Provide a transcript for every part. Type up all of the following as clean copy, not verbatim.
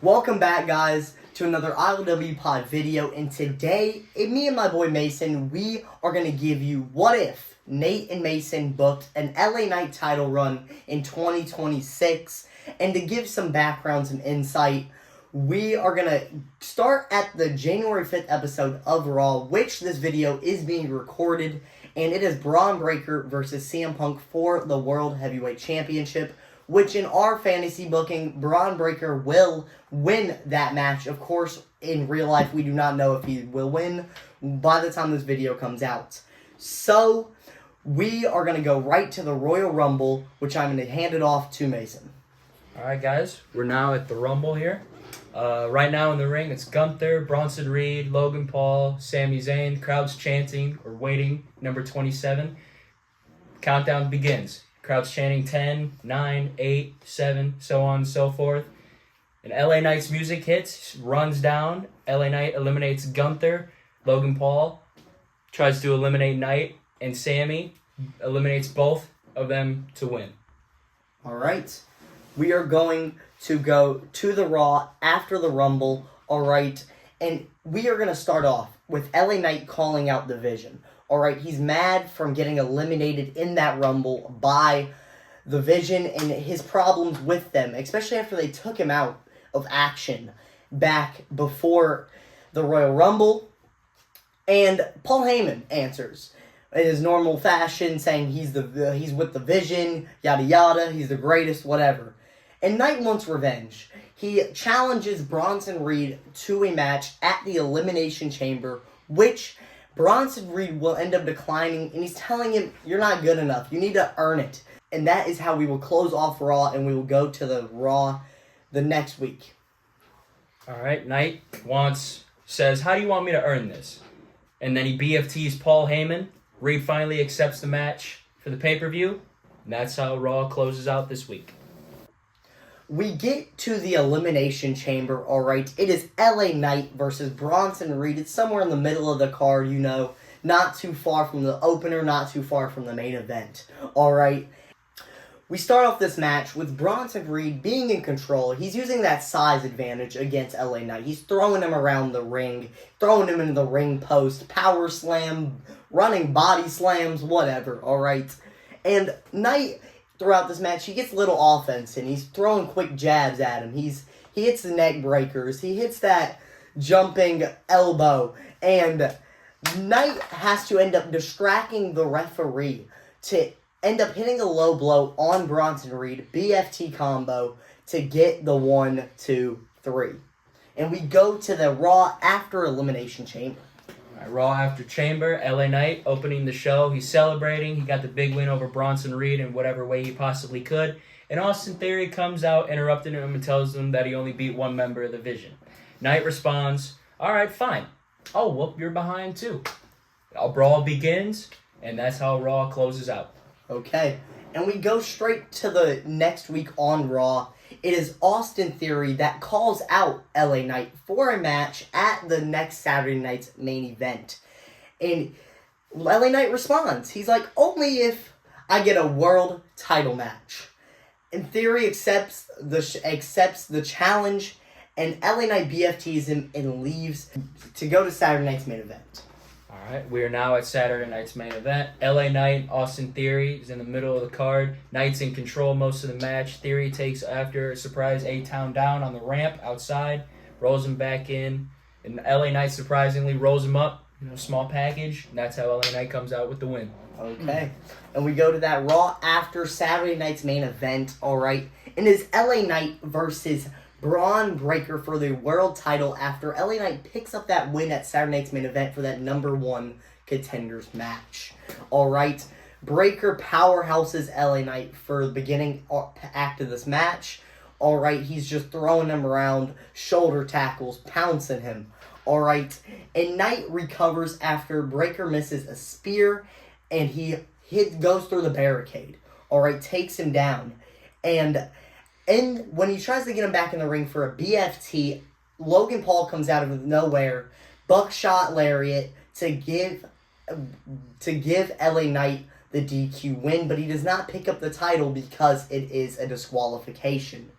Welcome back, guys, to another ILWPOD video, and today, me and my boy Mason, we are going to give you what if Nate and Mason booked an LA Knight title run in 2026, and to give some background, some insight, we are going to start at the January 5th episode of Raw, which this video is being recorded, and it is Braun Breaker versus CM Punk for the World Heavyweight Championship, which in our fantasy booking, Braun Breaker will win that match. Of course, in real life, we do not know if he will win by the time this video comes out. So, we are going to go right to the Royal Rumble, which I'm going to hand it off to Mason. Alright guys, we're now at the Rumble here. Right now in the ring, it's Gunther, Bronson Reed, Logan Paul, Sami Zayn. Crowd's chanting or waiting, number 27. Countdown begins. Crowd's chanting 10, 9, 8, 7, so on and so forth. And LA Knight's music hits, runs down. LA Knight eliminates Gunther. Logan Paul tries to eliminate Knight. And Sami eliminates both of them to win. Alright. We are going to go to the Raw after the Rumble. Alright. And we are going to start off with LA Knight calling out the Vision. Alright, he's mad from getting eliminated in that Rumble by the Vision and his problems with them, especially after they took him out of action back before the Royal Rumble. And Paul Heyman answers in his normal fashion, saying he's with the Vision, yada yada, he's the greatest, whatever. And Knight wants revenge. He challenges Bronson Reed to a match at the Elimination Chamber, which Bronson Reed will end up declining, and he's telling him, you're not good enough. You need to earn it. And that is how we will close off Raw, and we will go to the Raw the next week. Alright, Knight says, how do you want me to earn this? And then he BFTs Paul Heyman. Reed finally accepts the match for the pay-per-view. And that's how Raw closes out this week. We get to the Elimination Chamber, alright. It is LA Knight versus Bronson Reed. It's somewhere in the middle of the card, you know. Not too far from the opener, not too far from the main event. Alright. We start off this match with Bronson Reed being in control. He's using that size advantage against LA Knight. He's throwing him around the ring, throwing him into the ring post, power slam, running body slams, whatever, alright. And Knight, throughout this match, he gets little offense, and he's throwing quick jabs at him. He hits the neck breakers. He hits that jumping elbow. And Knight has to end up distracting the referee to end up hitting a low blow on Bronson Reed, BFT combo, to get the 1, 2, 3. And we go to the Raw after Elimination Chamber. Raw after Chamber, LA Knight opening the show. He's celebrating. He got the big win over Bronson Reed in whatever way he possibly could. And Austin Theory comes out, interrupting him and tells him that he only beat one member of the Vision. Knight responds, alright, fine. I'll whoop your behind too. A brawl begins, and that's how Raw closes out. Okay, and we go straight to the next week on Raw. It is Austin Theory that calls out LA Knight for a match at the next Saturday night's main event. And LA Knight responds. He's like, only if I get a world title match. And Theory accepts the challenge, and LA Knight BFTs him and leaves to go to Saturday night's main event. Alright, we are now at Saturday night's main event. LA Knight, Austin Theory is in the middle of the card. Knight's in control most of the match. Theory takes after a surprise A-Town down on the ramp outside, rolls him back in, and LA Knight surprisingly rolls him up, small package, and that's how LA Knight comes out with the win. Okay, and we go to that Raw after Saturday night's main event, alright, and it's LA Knight versus Braun Breaker for the world title after LA Knight picks up that win at Saturday night's main event for that number 1 contenders match. Alright, Breaker powerhouses LA Knight for the beginning act of this match. Alright, he's just throwing him around, shoulder tackles, pouncing him. Alright, and Knight recovers after Breaker misses a spear, and he goes through the barricade. Alright, takes him down. And when he tries to get him back in the ring for a BFT, Logan Paul comes out of nowhere, buckshot lariat to give LA Knight the DQ win, but he does not pick up the title because it is a disqualification.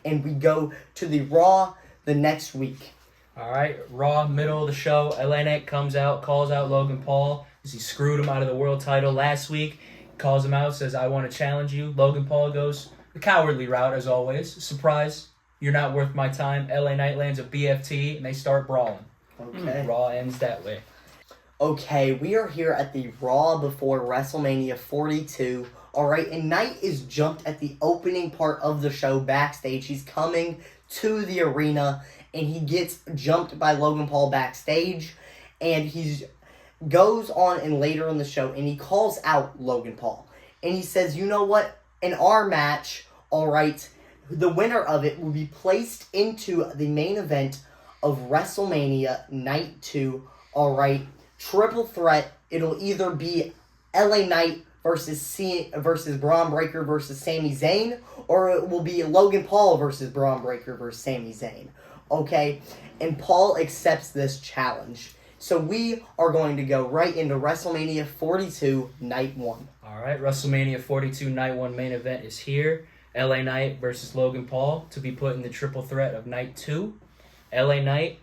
And we go to the Raw the next week. All right, Raw, middle of the show. LA Knight comes out, calls out Logan Paul because he screwed him out of the world title last week. Calls him out, says, I want to challenge you. Logan Paul goes the cowardly route, as always. Surprise, you're not worth my time. LA Knight lands a BFT, and they start brawling. Okay. Raw ends that way. Okay, we are here at the Raw before WrestleMania 42. All right, and Knight is jumped at the opening part of the show backstage. He's coming to the arena, and he gets jumped by Logan Paul backstage, and he goes on and later in the show, and he calls out Logan Paul, and he says, you know what, in our match, all right, the winner of it will be placed into the main event of WrestleMania Night 2, all right, triple threat. It'll either be LA Knight versus Braun Breaker versus Sami Zayn, or it will be Logan Paul versus Braun Breaker versus Sami Zayn. Okay, and Paul accepts this challenge. So we are going to go right into WrestleMania 42, Night 1. All right, WrestleMania 42, Night 1 main event is here. LA Knight versus Logan Paul to be put in the triple threat of Night 2. LA Knight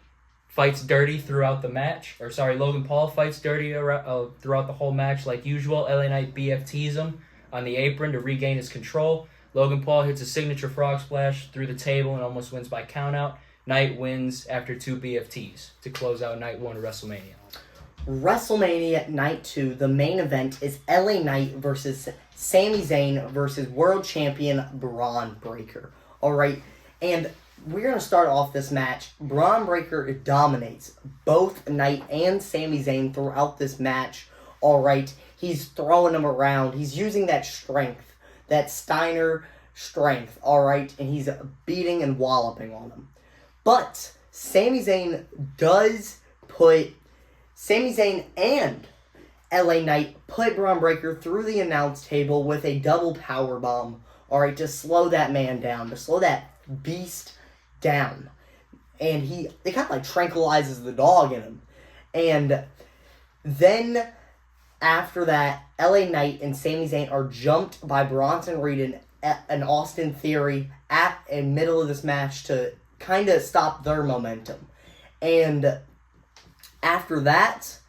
fights dirty throughout the match. Logan Paul fights dirty throughout the whole match like usual. LA Knight BFTs him on the apron to regain his control. Logan Paul hits a signature frog splash through the table and almost wins by countout. Knight wins after 2 BFTs to close out Night 1 of WrestleMania. WrestleMania Night 2, the main event is LA Knight versus Sami Zayn versus World Champion Braun Breaker. Alright, and we're going to start off this match. Braun Breaker dominates both Knight and Sami Zayn throughout this match. Alright, he's throwing them around. He's using that strength, that Steiner strength, alright, and he's beating and walloping on them. But Sami Zayn and LA Knight put Braun Breaker through the announce table with a double power bomb. Alright, to slow that man down, to slow that beast down. And it kind of like tranquilizes the dog in him. And then after that, LA Knight and Sami Zayn are jumped by Bronson Reed and Austin Theory at the middle of this match to kind of stop their momentum. And after that,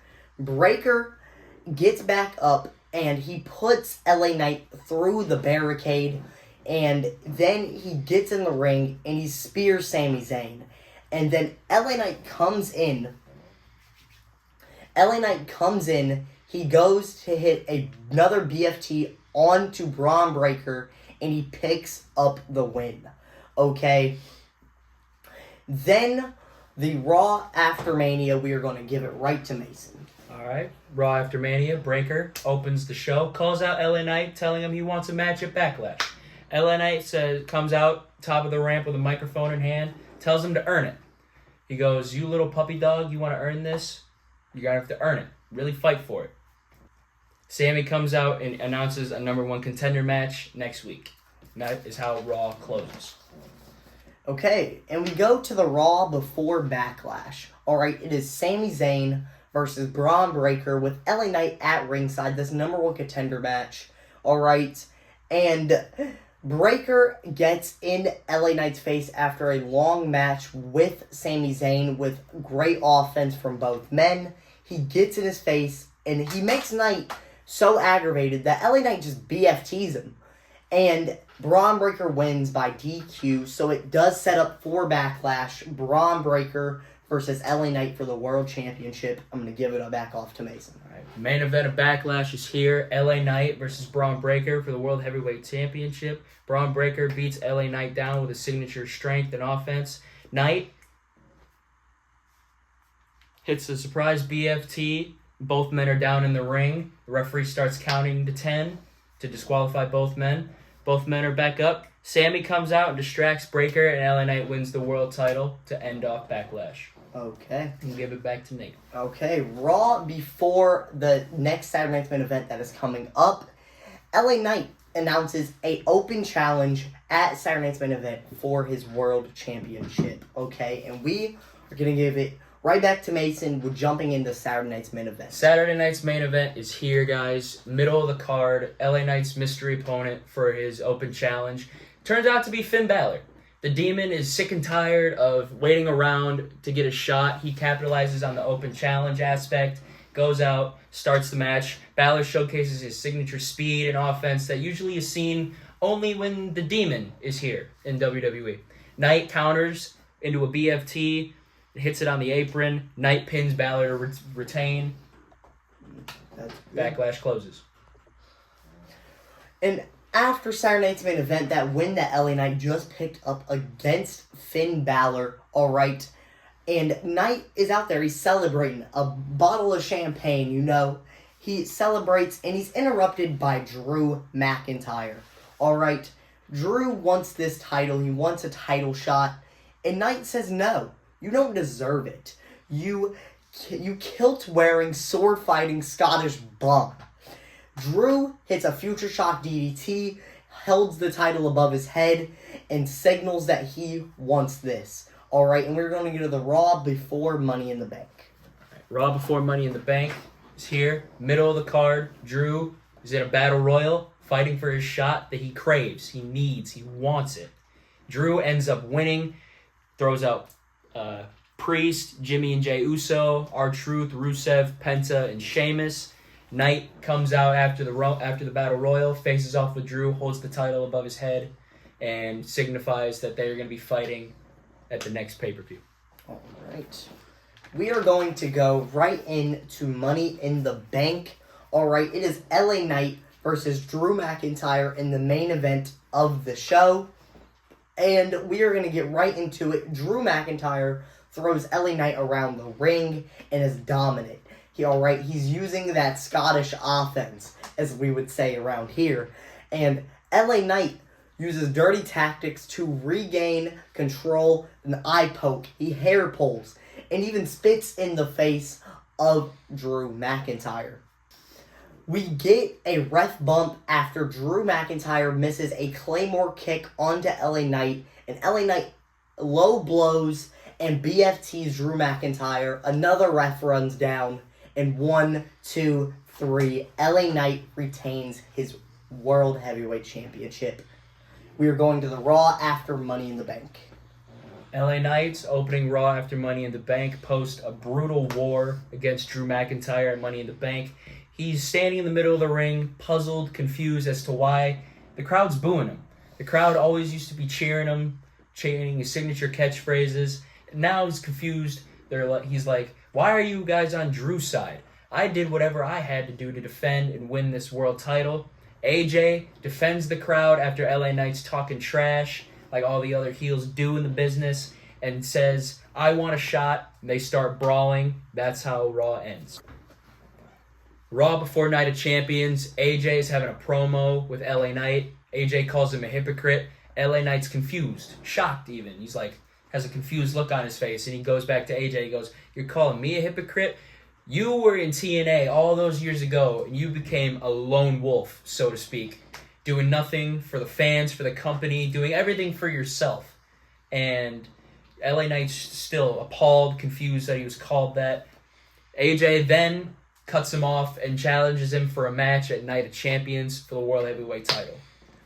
Breaker gets back up and he puts LA Knight through the barricade, and then he gets in the ring and he spears Sami Zayn. And then LA Knight comes in. He goes to hit another BFT onto Braun Breaker, and he picks up the win. Okay. Then, the Raw after Mania, we are going to give it right to Mason. All right. Raw after Mania, Breaker opens the show, calls out LA Knight, telling him he wants a match at Backlash. LA Knight comes out top of the ramp with a microphone in hand, tells him to earn it. He goes, you little puppy dog, you want to earn this? You're going to have to earn it. Really fight for it. Sami comes out and announces a number 1 contender match next week. And that is how Raw closes. Okay, and we go to the Raw before Backlash. Alright, it is Sami Zayn versus Braun Breaker with LA Knight at ringside. This number 1 contender match. Alright, and Breaker gets in LA Knight's face after a long match with Sami Zayn with great offense from both men. He gets in his face, and he makes Knight so aggravated that LA Knight just BFTs him. And Braun Breaker wins by DQ, so it does set up for Backlash. Braun Breaker versus LA Knight for the World Championship. I'm going to give it back off to Mason. All right. Main event of Backlash is here. LA Knight versus Braun Breaker for the World Heavyweight Championship. Braun Breaker beats LA Knight down with his signature strength and offense. Knight hits a surprise BFT. Both men are down in the ring. The referee starts counting to 10 to disqualify both men. Both men are back up. Sami comes out and distracts Breaker, and LA Knight wins the world title to end off Backlash. Okay. And give it back to Nate. Okay, Raw before the next Saturday Night's Main Event that is coming up. LA Knight announces a open challenge at Saturday Night's Main Event for his World Championship. Okay, and we are going to give it right back to Mason. We're jumping into Saturday Night's Main Event. Saturday Night's Main Event is here, guys. Middle of the card. LA Knight's mystery opponent for his open challenge turns out to be Finn Balor. The Demon is sick and tired of waiting around to get a shot. He capitalizes on the open challenge aspect, goes out, starts the match. Balor showcases his signature speed and offense that usually is seen only when the Demon is here in WWE. Knight counters into a BFT, hits it on the apron. Knight pins Balor to retain. Backlash closes. And after Saturday night's main event, that win that LA Knight just picked up against Finn Balor, all right. And Knight is out there. He's celebrating a bottle of champagne, you know. He celebrates, and he's interrupted by Drew McIntyre. All right, Drew wants this title. He wants a title shot. And Knight says, no, you don't deserve it. You kilt-wearing, sword-fighting Scottish bum. Drew hits a future shock DDT, holds the title above his head, and signals that he wants this. All right, and we're going to go to the Raw before Money in the Bank. Raw before Money in the Bank is here. Middle of the card. Drew is in a battle royal, fighting for his shot that he craves, he needs, he wants it. Drew ends up winning, throws out Priest, Jimmy and Jey Uso, R-Truth, Rusev, Penta, and Sheamus. Knight comes out after the battle royal, faces off with Drew, holds the title above his head, and signifies that they're going to be fighting at the next pay-per-view. All right. We are going to go right into Money in the Bank. All right, it is LA Knight versus Drew McIntyre in the main event of the show. And we are going to get right into it. Drew McIntyre throws LA Knight around the ring and is dominant. He's using that Scottish offense, as we would say around here. And LA Knight uses dirty tactics to regain control, an eye poke, he hair pulls, and even spits in the face of Drew McIntyre. We get a ref bump after Drew McIntyre misses a Claymore kick onto LA Knight, and LA Knight low blows and BFTs Drew McIntyre. Another ref runs down, and 1, 2, 3, LA Knight retains his World Heavyweight Championship. We are going to the Raw after Money in the Bank. LA Knights opening Raw after Money in the Bank post a brutal war against Drew McIntyre at Money in the Bank. He's standing in the middle of the ring, puzzled, confused as to why the crowd's booing him. The crowd always used to be cheering him, chanting his signature catchphrases. Now he's confused. He's like, why are you guys on Drew's side? I did whatever I had to do to defend and win this world title. AJ defends the crowd after LA Knight's talking trash, like all the other heels do in the business, and says, I want a shot. And they start brawling. That's how Raw ends. Raw before Night of Champions, AJ is having a promo with LA Knight. AJ calls him a hypocrite. LA Knight's confused, shocked even. He's like, has a confused look on his face, and he goes back to AJ. He goes, you're calling me a hypocrite? You were in TNA all those years ago, and you became a lone wolf, so to speak, doing nothing for the fans, for the company, doing everything for yourself. And LA Knight's still appalled, confused that he was called that. AJ then cuts him off and challenges him for a match at Night of Champions for the World Heavyweight title.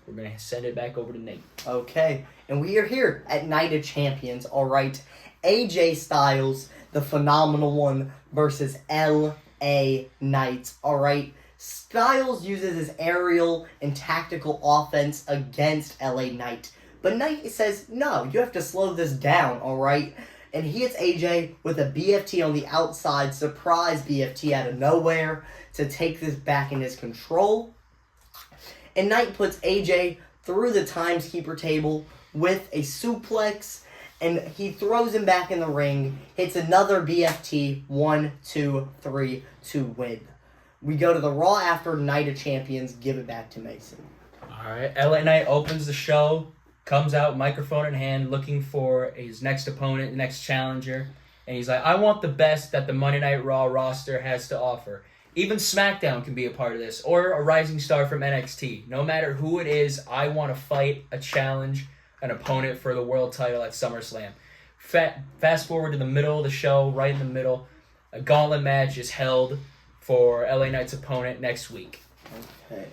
We're going to send it back over to Nate. Okay, and we are here at Night of Champions, all right. AJ Styles, the phenomenal one, versus LA Knight, all right. Styles uses his aerial and tactical offense against LA Knight, but Knight says, no, you have to slow this down, all right. And he hits AJ with a BFT on the outside, surprise BFT out of nowhere to take this back in his control. And Knight puts AJ through the timeskeeper table with a suplex, and he throws him back in the ring, hits another BFT, 1, 2, 3 to win. We go to the Raw after Night of Champions, give it back to Mason. All right, LA Knight opens the show, comes out, microphone in hand, looking for his next opponent, next challenger. And he's like, I want the best that the Monday Night Raw roster has to offer. Even SmackDown can be a part of this, or a rising star from NXT. No matter who it is, I want to fight, a challenge, an opponent for the world title at SummerSlam. Fast forward to the middle of the show, right in the middle. A gauntlet match is held for LA Knight's opponent next week. Okay.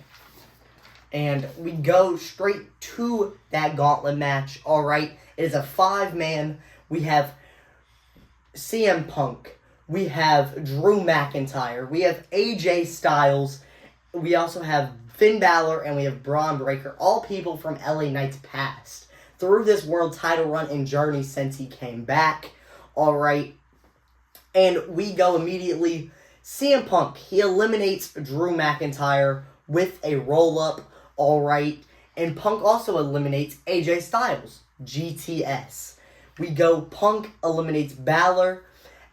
And we go straight to that gauntlet match, all right. It is a 5-man. We have CM Punk. We have Drew McIntyre. We have AJ Styles. We also have Finn Balor, and we have Braun Breaker. All people from LA Knight's past. Through this world title run and journey since he came back. Alright. And we go immediately. CM Punk, he eliminates Drew McIntyre with a roll-up. Alright. And Punk also eliminates AJ Styles. GTS. We go Punk eliminates Balor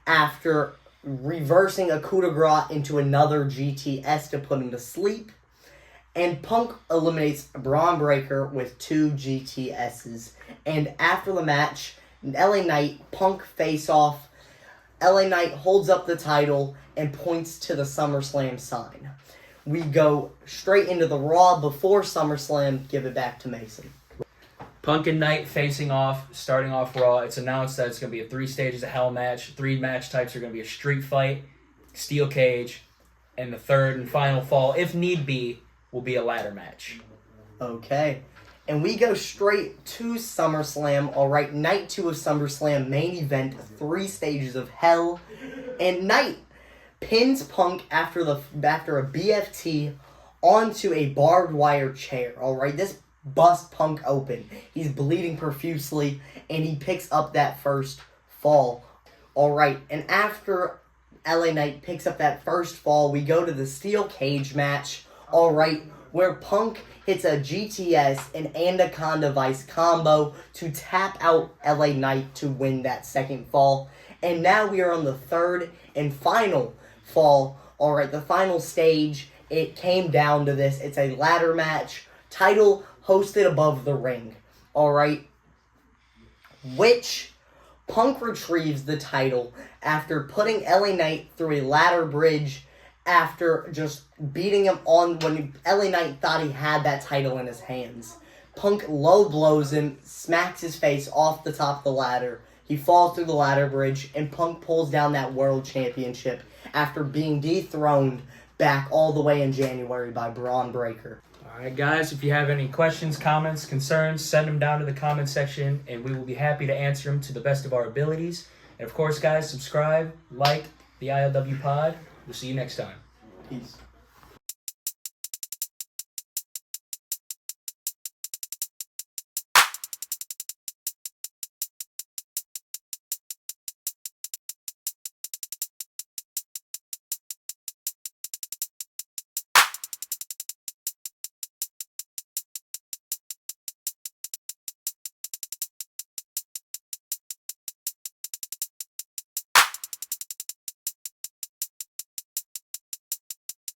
after reversing a coup de grace into another GTS to put him to sleep. And Punk eliminates Braun Breaker with 2 GTSs. And after the match, LA Knight, Punk face off. LA Knight holds up the title and points to the SummerSlam sign. We go straight into the Raw before SummerSlam. Give it back to Mason. Punk and Knight facing off, starting off Raw. It's announced that it's going to be a 3 stages of hell match. 3 match types are going to be a street fight, steel cage, and the third and final fall, if need be, will be a ladder match. Okay. And we go straight to SummerSlam. Alright, Night 2 of SummerSlam, main event, 3 stages of hell. And Knight pins Punk after a BFT onto a barbed wire chair. Alright, this busts Punk open. He's bleeding profusely, and he picks up that first fall. Alright, and after LA Knight picks up that first fall, we go to the steel cage match. Alright, where Punk hits a GTS and Anaconda Vice combo to tap out LA Knight to win that second fall. And now we are on the third and final fall. Alright, the final stage. It came down to this. It's a ladder match. Title hosted above the ring. Alright. Which Punk retrieves the title after putting LA Knight through a ladder bridge after just beating him on when LA Knight thought he had that title in his hands. Punk low blows him, smacks his face off the top of the ladder. He falls through the ladder bridge, and Punk pulls down that world championship after being dethroned back all the way in January by Braun Breaker. Alright guys, if you have any questions, comments, concerns, send them down to the comment section, and we will be happy to answer them to the best of our abilities. And of course guys, subscribe, like the ILWPOD. We'll see you next time. Peace.